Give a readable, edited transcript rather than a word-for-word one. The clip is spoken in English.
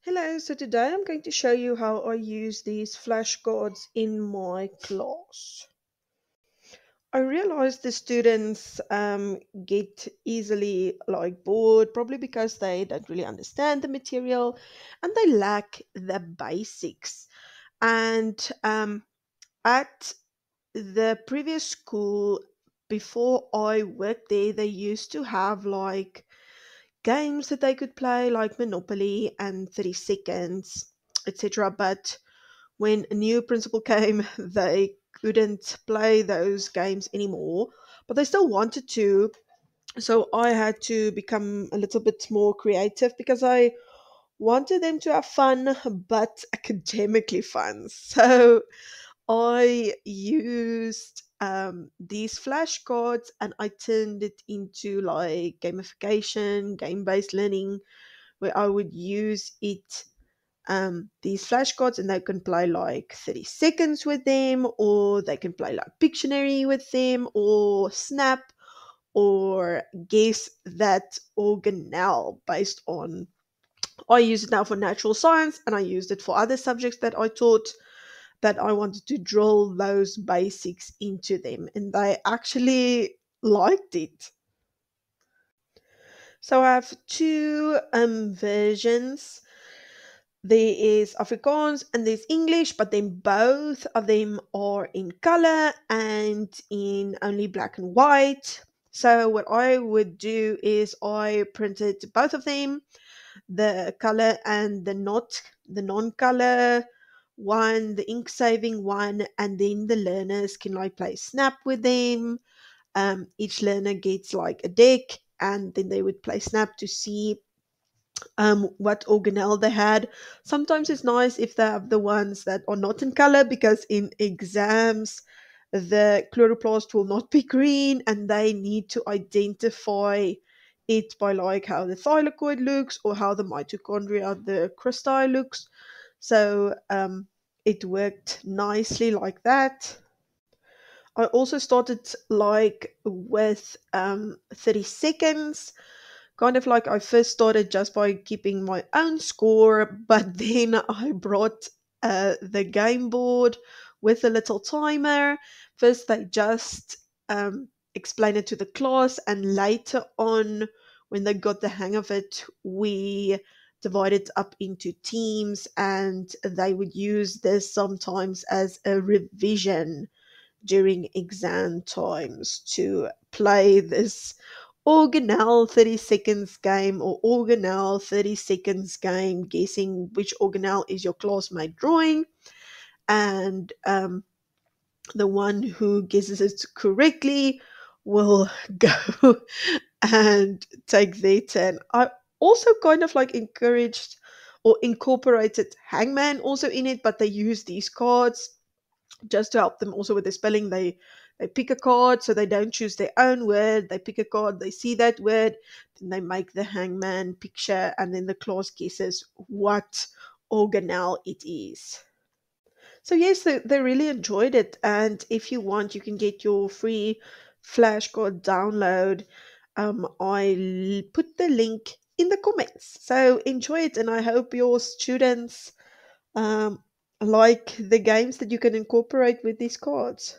Hello, so today I'm going to show you how I use these flashcards in my class. I realize the students get easily bored, probably because they don't really understand the material and they lack the basics. And at the previous school, before I worked there, they used to have games that they could play, like Monopoly and 30 Seconds, etc. But when a new principal came, they couldn't play those games anymore, but they still wanted to. So I had to become a little bit more creative because I wanted them to have fun, but academically fun. So I used these flashcards and I turned it into like gamification, game based learning, where I would use these flashcards and they can play like 30 seconds with them, or they can play like Pictionary with them, or Snap, or Guess That Organelle based on. I use it now for natural science and I used it for other subjects that I taught that I wanted to drill those basics into them, and they actually liked it. So I have two versions. There is Afrikaans and there's English, but then both of them are in color and in only black and white. So what I would do is I printed both of them, the color and the non-color one, the ink saving one, and then the learners can play Snap with them. Each learner gets like a deck, and then they would play Snap to see what organelle they had. Sometimes it's nice if they have the ones that are not in color, because in exams the chloroplast will not be green and they need to identify it by how the thylakoid looks or how the mitochondria, the cristae, looks. So it worked nicely like that. I also started with 30 seconds. Kind of like I first started just by keeping my own score, but then I brought the game board with a little timer. First, they just explain it to the class, and later on, when they got the hang of it, we divided up into teams, and they would use this sometimes as a revision during exam times to play this organelle 30 seconds game, or organelle 30 seconds game, guessing which organelle is your classmate drawing. And the one who guesses it correctly will go and take their turn. I also kind of encouraged or incorporated hangman also in it, but they use these cards just to help them also with the spelling. They pick a card, so they don't choose their own word. They pick a card, they see that word, then they make the hangman picture, and then the class guesses what organelle it is. So yes, they really enjoyed it, and if you want, you can get your free flashcard download. Put the link in the comments. So enjoy it, and I hope your students um, like the games that you can incorporate with these cards.